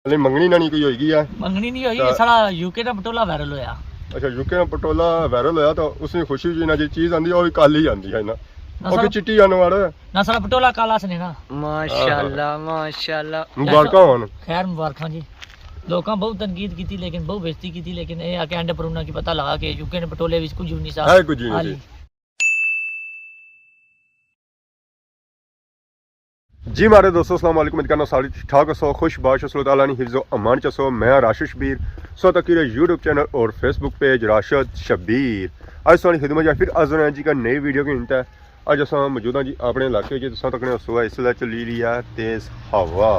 हले मंगनी ना नहीं कोई होगी है मंगनी नहीं हुई सारा यूके का पटोला वायरल होया। अच्छा यूके का पटोला वायरल होया तो उसमें खुशी जी ना जी चीज आंदी और कल ही आंदी है ना ओके चिट्टी आने वाला ना सारा पटोला काला सने ना माशाल्लाह माशाल्लाह मुबारक होन खैर मुबारक जी। लोगों बहुत तनकीद की थी लेकिन बहुत बेइज्जती की थी लेकिन ये आके एंड पर उन्हें की पता लगा कि यूके ने पटोले भी कुछ नहीं सा है कुछ नहीं जी मारे दोस्तों अस्सलाम वालेकुम करना सारी ठीक ठाक सो खुश बाश ताला ने हिफ्ज़ो अमान चसो मैं राशिद शबीर सो तक यूट्यूब चैनल और फेसबुक पेज राशिद शबीर अज थोड़ी खिदमत या फिर अजर जी का नई वीडियो की इंत है अज अस मौजूद हाँ जी अपने इलाके तुसा तक सुबह इसलिए चली रही है तेज़ हवा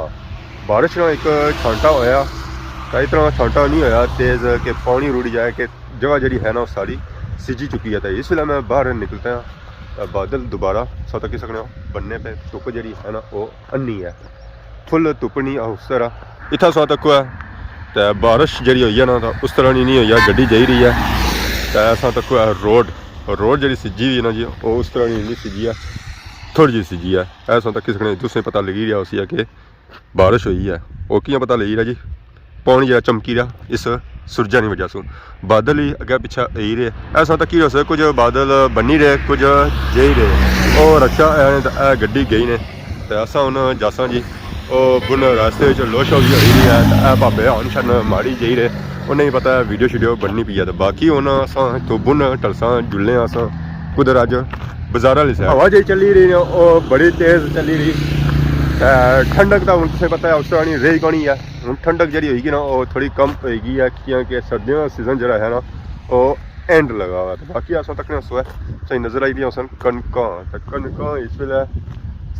बारिश ना एक छांटा होया कई तरह छांटा नहीं होया तेज़ के पानी रुड़ जाए कि जगह जी है ना सारी सिजी चुकी है तो इसलिए मैं बाहर निकलता हूँ बादल दोबारा सौ तक सकने बनने पे धुप जी है ना वो अन्नी है फुल धुप नहीं उस तरह इतना सौ तक है तो बारिश जी हुई है ना तो उस तरह नहीं हुई है गड्डी जा रही है तो ऐसा तक है रोड जी सिजी हुई है ना जी वो उस तरह नहीं सिजी है थोड़ी जी सिजी है ऐसा तक सकने दूसरे पता लगी रहा उसी है कि बारिश हुई है वो किया पता लगी रहा जी पानी जरा चमकी रहा इस सूरजा की वजह से बादल ही अगे पिछा आई रहे ऐसा तक हो सके कुछ बादल बनी रहे कुछ जे ही रहे और अच्छा गड्डी गई ने तो असा हूँ जासा जी बुन रास्ते लो शो भी होई रही है भापे हन शन माड़ी जी रहे उन्हें पता है वीडियो शीडियो बननी पी है तो बाकी हूँ असा तो बुन टलसा जुलने अस कुदर अज बाजार वाली साइड हवा जी चली रही है बड़ी तेज़ चली रही ठंडक तो तुझे पता है उस तरह नहीं रही कोनी है हूँ ठंडक जी होगी ना वो थोड़ी कम होगी है क्योंकि सर्दियों का सीजन जरा है ना वो एंड लगा हुआ तो बाकी अस तक सुबह सही नजर आई सन कणक इस वे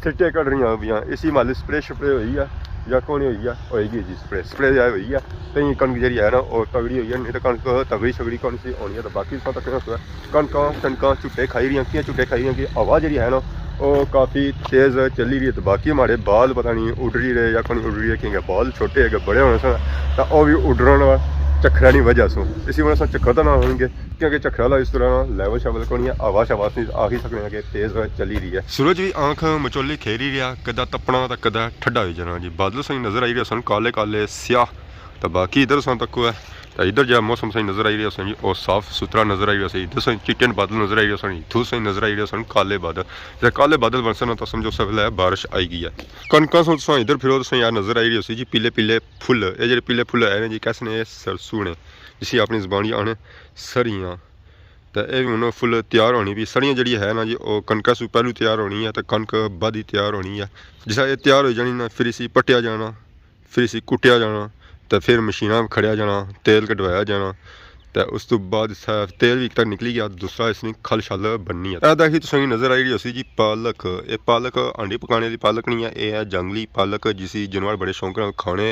सिट्टे कट रही हुई इसी माली स्प्रे शप्रे हुई है या कौन होगी जी स्प्रे हुई है तो कणक जी है ना वो तगड़ी हुई है नहीं तो कणक तगड़ी शगड़ी कौन सी होनी है तो बाकी तक सुबह कणक झुट्टे खाई रही कि झुट्टे खाई रही कि हवा जी है ना वो काफ़ी तेज़ चली रही है तो बाकी हमारे बाल पता नहीं उड़ रही रहे या कौन उड़ रही है क्योंकि बाल छोटे है बड़े होने से तो वह भी उड़ना चक्खरा नहीं वजह से इसी वजह से चक्कर तो ना होंगे क्योंकि चक्खरा ला इस तरह लेवल शेवल को नहीं है हवा शवा आ ही सकते हैं कि तेज़ चली रही है सूरज भी आँख मचोली खेरी रहा कदा तपना तो कदा ठंडा हो जाना जी बादल सही नज़र आई रहा सन काले काले स्याह तो बाकी इधर सन तक है तो इधर जो मौसम सही नज़र आई रहा सन जी और साफ सुथरा नज़र आई रहा सन इधर सही चिट्टे बादल नज़र आई रहा सन इधर सही नज़र आई रहा सन काले बादल जब काले बादल बनसन तो समझो सब है बारिश आई गई है कणका सो इधर फिर तो यार नज़र आई रही जी पीले पीले फुल ये जो पीले फुल है जी कैसे ने सरसू ने जिसी अपनी जबानी आने सरियाँ तो यह हूँ फुल तैयार होनी भी सड़ियाँ जी है ना जी वो कणका सू पहलू तैयार होनी है तो कणक बाद ही तैयार होनी है जिस ये तैयार हो जानी ना फिर इसी पट्टिया जाना फिर इसी कुटिया जाना तो फिर मशीना खड़िया जाना तेल कटवाया जाना तो उस तो बाद तेल भी एक तक निकली गया दूसरा इसमें खल शल बननी है देखिए तुम नज़र आई रही उसी जी पालक ये पालक आंडी पकाने की पालक नहीं है ये है जंगली पालक जिसी जानवर बड़े शौक नाल खाने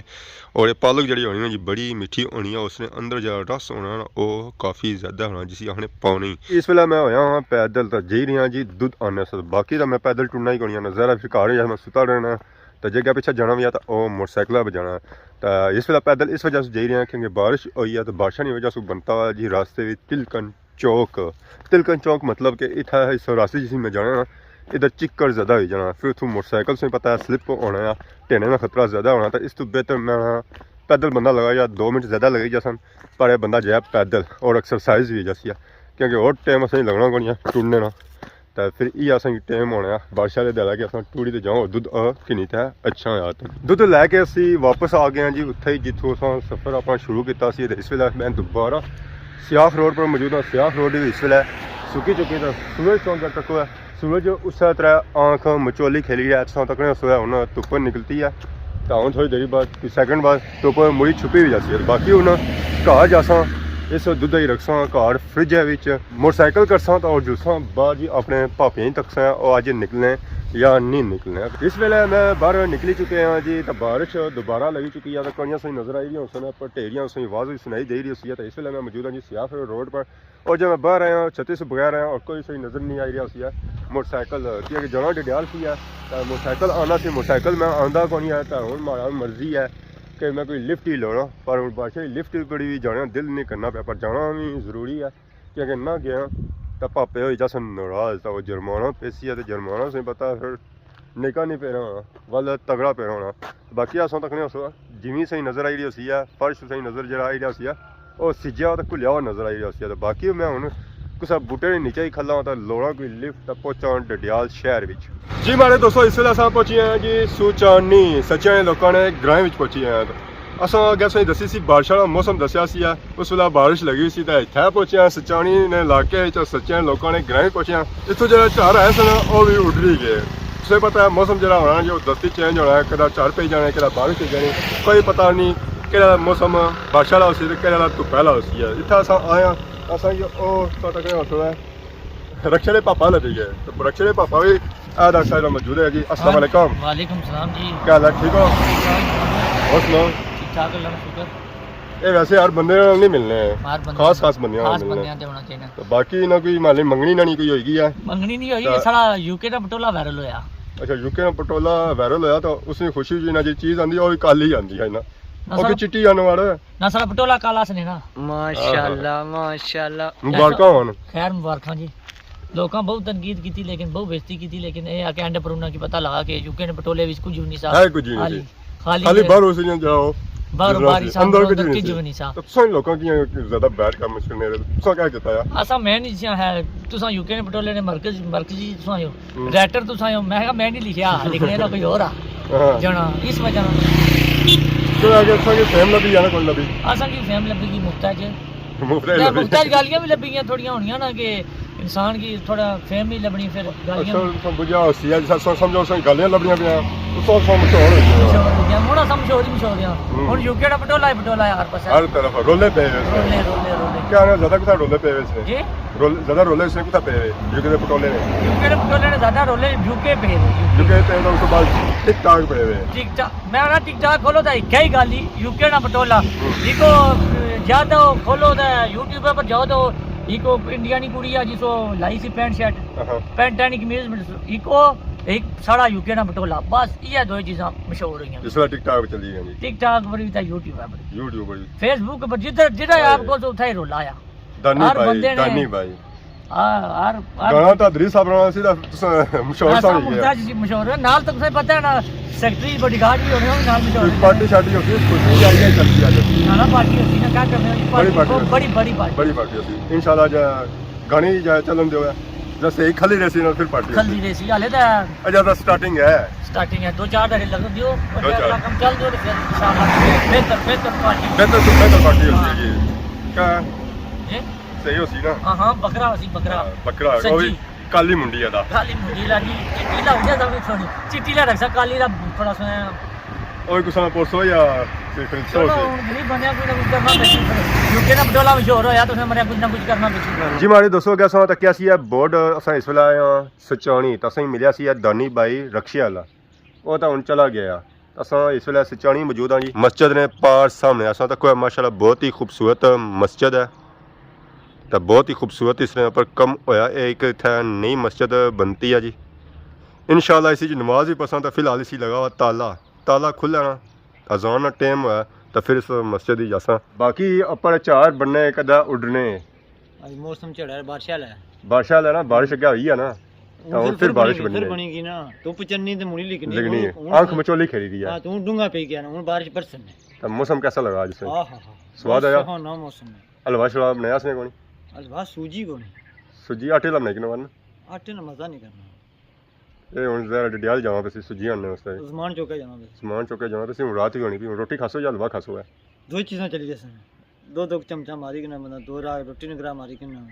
और ये पालक जी होनी है जी बड़ी मीठी होनी है उसने अंदर जो रस होना ना वो काफ़ी ज़्यादा होना जिसी आखने पानी इस वेला मैं होया हाँ पैदल तो जी रहा जी दुध आने से बाकी तो मैं पैदल टुरना ही कोनी नज़ारा फिर घर मैं सुता रहना तो जगह पिछले जाना भी है तो वह मोटरसाइकिल पर जाना तो इस वेला पैदल इस वजह से जा रहे हैं क्योंकि बारिश हुई है तो बारिश की वजह से बनता हुआ जी रास्ते में तिलकन चौक मतलब कि इतना इस रास्ते जिस में जाना ना इधर चिक्कर ज़्यादा हो जाना फिर उतों मोटरसाइकिल से पता है स्लिप होना या टेने का खतरा ज़्यादा होना तो इस तो बेहतर मैं पैदल बंदा लगा या 2 मिनट ज़्यादा लगे जैसा पर बंदा जाए पैदल और एक्सरसाइज भी जैसी है क्योंकि और टाइम असं लगना को नहीं टूरने ना तो फिर ये असें टाइम होना बारिश वाले दिल कि अस टूड़ी तो जाओ दुध किन्नी था अच्छा होया तो दुध लैके असी वापस आ गए जी उत्थे जितों अस सफ़र अपना शुरू किया इस वे मैं दोबारा सियाफ रोड पर मौजूद हाँ सियाफ रोड इस वे सुकी चुकी तो सूरज चौंक तक है सूरज उस तरह आँख मचोली खेली है अच्छा तक सोया हूँ धुप निकलती है तो हूँ थोड़ी देरी बाद सैकेंड बाद धुप मुड़ी छुपी भी जाती है बाकी हूँ घर जासा इस दुध ही रखसा घर फ्रिज मोटरसाइकिल करसा तो और जुसा बाहर जी अपने भापियां ही तकसा और अज निकलने या नहीं निकलने इस वेले मैं बाहर निकली चुके हैं जी तो बारिश दोबारा लगी चुकी है तो कड़ियाँ सही नजर आई रही सन पर ढेरियाँ सही आवाज़ भी सुनाई दे रही है तो इस वेले मैं मौजूद हाँ जी सियाफ रोड पर और जब मैं बाहर आया छत्ती से बगैर आया और कोई सही नज़र नहीं आई रहा उसी है मोटरसाइकिल क्योंकि जाना डिडियाल सी है तो मोटरसाइकिल आना सी मोटरसाइकिल मैं आंदा को नहीं है तो हूँ माड़ा मर्जी है कि मैं कोई लिफ्ट ही लौना पर हूँ बादशाह लिफ्ट बड़ी भी जाना दिल नहीं करना पाया पर जाना भी ज़रूरी है क्योंकि ना गया तो भापे हो जा नाराज़ तो वो जुर्माना पेसी है तो जुर्माना से पता फिर निका नहीं पेरा होना वाल तगड़ा पेरा होना बाकी अस तक ਜਿਵੇਂ ਸਹੀ ਨਜ਼ਰ ਆਈ ਰਹੀ ਸੀ ਆ ਫਰਸ਼ ਸਹੀ ਨਜ਼ਰ ਜਿਹੜਾ ਆਈ ਰਿਹਾ ਸੀ ਆ ਉਹ ਸਿੱਜਿਆ ਤਾਂ ਘੁੱਲਿਆ ਹੋਇਆ ਨਜ਼ਰ ਆਈ ਰਿਹਾ ਸੀ ਤੇ ਬਾਕੀ ਮੈਂ ਹੁਣ ਕੁਛ ਬੂਟੇ ਦੇ ਨੀਚੇ ਹੀ ਖੱਲਾ ਤਾਂ ਲੋੜਾ ਕੋਈ ਲਿਫਟ ਪਹੁੰਚਾਉਣ ਡਡਿਆਲ ਸ਼ਹਿਰ ਵਿੱਚ ਜੀ ਮਾਰੇ ਦੋਸਤੋ ਇਸ ਵੇਲੇ ਅਸਾਂ ਪਹੁੰਚੇ ਹਾਂ ਜੀ ਸੁਚਾਨੀ ਸੱਚੇ ਲੋਕਾਂ ਨੇ ਗ੍ਰਾਂ ਵਿੱਚ ਪਹੁੰਚੇ ਹਾਂ ਅਸਾਂ ਅੱਗੇ ਸਹੀ ਦੱਸੀ ਸੀ ਬਾਰਿਸ਼ ਵਾਲਾ ਮੌਸਮ ਦੱਸਿਆ ਸੀ ਆ ਉਸ ਵੇਲੇ ਬਾਰਿਸ਼ ਲੱਗੀ ਹੋਈ ਸੀ ਤਾਂ ਇੱਥੇ ਪਹੁੰਚਿਆ ਸਚਾਣੀ ਨੇ ਇਲਾਕੇ ਵਿੱਚ ਸੱਚੇ ਲੋਕਾਂ ਨੇ ਗ੍ਰਾਂ ਵਿੱਚ ਪਹੁੰਚਿਆ ਇੱਥੋਂ ਜਿਹੜਾ ਝਾੜ ਆਏ ਸਨ ਉਹ ਵੀ ਉੱਡ ਹੀ ਗਏ ਤੁਸੀਂ ਪਤਾ ਹੈ ਮੌਸਮ ਜਿਹੜਾ ਹੋਣਾ ਜੋ ਦਸਤੀ ਚੇਂਜ ਹੋਣਾ ਹੈ ਕਦਾ ਝਾੜ ਪਈ ਜਾਣਾ ਕਦਾ ਬਾਰਿਸ਼ ਹੋ ਜਾਣੀ ਕੋਈ ਪਤਾ ਨਹੀਂ ਕਿਹੜਾ ਮੌਸਮ ਬਾਰਿਸ਼ ਵਾਲਾ ਸੀ ਤੇ ਕਿਹੜਾ ਧੁੱਪ ਵਾਲਾ ਸੀ ਇੱਥੇ ਅਸਾਂ ਆਇਆ ਅਸਾਂ ਉਹ ਤੁਹਾਡਾ ਕਿਹੜਾ ਹੋਟਲ ਹੈ रक्षे दे पापा लगे गए तो रक्षे दे पापा भी आधा साइड में मौजूद है जी अस्सलाम वालेकुम वालेकुम सलाम जी क्या हाल है ठीक हो और सुनाओ ठीक ठाक अल्लाह का शुक्र ये वैसे हर बंदे नाल नहीं मिलने हर बंदे खास बंदे नाल मिलने ते होना चाहिए तो बाकी ना कोई माली मंगनी ना नहीं कोई होगी है मंगनी नहीं होई ये सारा यूके दा पटोला वायरल होया अच्छा यूके में पटोला वायरल होया तो उसने खुशी जी ना जी चीज आंदी वो भी कल ही आंदी है ना ਉਹ ਕਿ ਚਿੱਟੀ ਆਣ ਵਾਲਾ ਨਾ ਸਾਰਾ ਪਟੋਲਾ ਕਾਲਾ ਸਨੇ ਨਾ माशाल्लाह माशाल्लाह ਮੁਬਾਰਕਾਂ ਹੋਣ खैर मुबारक जी लोगों बहुत तनकीद की थी लेकिन बहुत बेइज्जती की थी लेकिन ये आके एंड पर उन्हें की पता लगा कि यूके ने पटोले भी कुछ नहीं सा है कुछ नहीं खाली बाहर उसे नहीं जाओ बाहर बारी सा अंदर अंदर कुछ की नहीं सा तो सब लोगों की ज्यादा बैड काम मुश्किल नहीं है तो क्या कहता है असा मैं नहीं है तुसा यूके ने पटोले ने मरकजी तुसा हो राइटर तुसा हो मैं कहा मैं नहीं लिखया लिखने का कोई और आ जना इस वजह तो आगे अच्छा फैम लभी जाना कोई लभी असा की फैम लबेगी मुफ्ताज मुफ्ताज मुफ्ताज गालियां भी लबेगी थोड़ियां होनियां ना कि इंसान की थोड़ा फेम ही लबनी फिर गालियां अच्छा बुझा होसी है जैसा समझो सन गालियां लबनियां पिया तो सब सब मशहूर हो गया ਹੁਣ ਅਸਾਂ ਮਸ਼ਹੂਰ ਆ ਹੁਣ ਯੂਕੇ ਦਾ ਪਟੋਲਾ ਹਰ ਪਾਸੇ हर तरफ रोले पे ਰੋਲੇ क्या ना ज्यादा कुछ रोले पे इसने ਜੀ रोले ज्यादा रोले इसने कुछ पे यूके दे पटोले ने ਯੂਕੇ ਦੇ ਪਟੋਲੇ ਨੇ ਜ਼ਿਆਦਾ ਰੋਲੇ ਯੂਕੇ ਪੇ यूके पे तो उसके बाद टिक टाक पे ਠੀਕ ਠਾਕ ਮੈਂ ਨਾ ਟਿਕ ਟਾਕ ਖੋਲੋ ਤਾਂ ਇੱਕ ਹੀ ਗੱਲ ਹੀ ਯੂਕੇ ਦਾ ਪਟੋਲਾ इको ज्यादा खोलो तो यूट्यूब पर जाओ तो इको इंडिया की कुड़ी है जिसको लाई सी पैंट शर्ट पैंट यानी कमीज इको एक सारा यूके ना पटोला बस ये दो चीज़ां मशहूर हुई जिस तरह टिकटॉक पे चली गई टिकटॉक पर भी था यूट्यूब पर यूट्यूब पर फेसबुक पर जिधर जिधर आपको तो उठा ही रोला आया दानी भाई हर गाना तो दरी साहब रहा सी मशहूर सा हो गया मशहूर है नाल तो तुझे पता है ना सेक्रेटरी बॉडीगार्ड भी होने नाल मशहूर पार्टी शादी होती है खुशी आई है चलती है ना पार्टी होती है क्या करने वाली पार्टी बड़ी बड़ी पार्टी होती है इंशाल्लाह गानी जाए चलन दो जैसे एक खाली रेसी ना फिर पार्टी खाली रेसी हाले तो अच्छा तो स्टार्टिंग है 2-4 दिन लग दियो और अगला काम चल दियो फिर इंशाल्लाह बेहतर पार्टी बेहतर पार्टी होती है क्या जी सही होती ना हां बकरा होसी बकरा वो भी काली मुंडी है दा काली मुंडी लागी चिट्टी ला उठे सब थोड़ी चिट्टी ला रखसा काली ला थोड़ा सा ओए कुछ ना पोसो या फिर सो से नहीं बनया कोई ना कुछ करना बेची यूके ना पटोला मशहूर होया तो मरे कुछ ना कुछ करना बेची जी मारे दोस्तों क्या सो तक ਸੀ ਬੋਰਡ ਅਸਾਂ ਇਸ ਵੇਲੇ ਆਇਆ ਸਚਾਣੀ ਤਾਂ ਅਸੀਂ ਮਿਲਿਆ ਸੀ ਦਾਨੀ ਬਾਈ ਰਕਸ਼ੇ ਵਾਲਾ ਉਹ ਤਾਂ ਹੁਣ ਚਲਾ ਗਿਆ ਅਸਾਂ ਇਸ ਵੇਲੇ ਸਚਾਣੀ ਮੌਜੂਦ ਹਾਂ ਜੀ ਮਸਜਿਦ ਨੇ ਪਾਰ ਸਾਹਮਣੇ ਅਸਾਂ ਤੱਕ ਮਾਸ਼ਾਅੱਲਾ ਬਹੁਤ ਹੀ ਖੂਬਸੂਰਤ ਮਸਜਿਦ ਹੈ तो बहुत ही खूबसूरत इसने पर कम होया एक इतना नई मस्जिद बनती है जी इंशाल्लाह इसी नमाज भी पसंद है फिलहाल इसी लगा हुआ ताला खुला ना अजान का टाइम हुआ तो फिर इस मस्जिद ही जासा बाकी अपर चार बनने कदा उड़ने आज मौसम चढ़ा है बारिश है ना बारिश क्या हुई है ना तो फिर बारिश बनेगी ना तो पचन्नी तो मुड़ी लिखनी है आंख मचोली खड़ी दी है तू डूंगा पे गया ना बारिश बरसन तो मौसम कैसा लगा आज से स्वाद आया ना मौसम हलवा शलवा बनाया इसने कोई हलवा सूजी को नहीं सूजी आटे ला बनाई कि ना आटे ना मजा नहीं करना ये हुन जरा डडियाल जावा पे सूजी आने वास्ते सामान चौके जाना पे हुन रात ही होनी भी रोटी खासो या हलवा खासो है दो चीज़ां चली जैसे दो चमचा मारी के ना बंदा दो राग रोटी ने ग्राम मारी के ना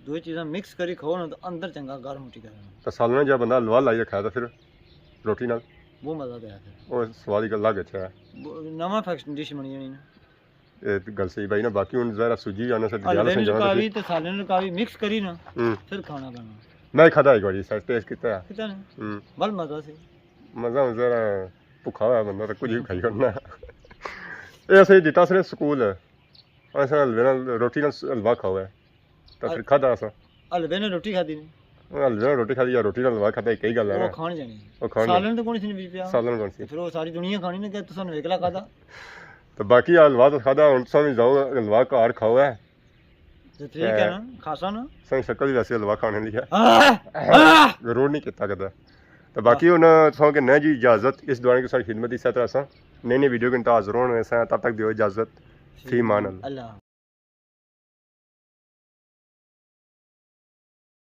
दो चीज़ां मिक्स करी खाओ ना तो अंदर चंगा गर्म रोटी करना तो सालने जब बंदा हलवा लाई रखा तो फिर रोटी नाल वो मजा दे फिर वो स्वाद ही अलग अच्छा है नवा फैक्शन डिश बनी है ना ये गल सही भाई ना बाकी हुन जरा सूजी आने से डडियाल से जाना कावी तो सालन कावी मिक्स करी ना फिर खाना करना मैं खाता एक बार सर टेस्ट किया है कितना ने बल मजा से मजा जरा भुखा हुआ बंदा तो कुछ भी खाई करना ये ऐसे दिता सर स्कूल ऐसा हलवे नाल रोटी नाल हलवा खाओ है तो फिर खाता ऐसा हलवे ने रोटी खादी नहीं हलवे रोटी खादी या रोटी नाल हलवा खाता एक ही गल है ना वो खान जानी वो खान सालन तो कौन सी नहीं पिया सालन कौन सी फिर वो सारी दुनिया खानी ना क्या तुसन वेकला खादा तो बाकी हलवा तो खादा हुन समझ जाओ हलवा घर खाओ है तो ठीक है ना खासा ना सही शक्ल वैसे हलवा खाने लिया जरूर नहीं किया कदा तो बाकी हुन तुसां के न जी इजाजत इस दौरान की सारी खिदमत इस तरह असां नई नई वीडियो के इंतजार होने से, तब तक दियो इजाज़त, फी मान अल्लाह। अल्लाह।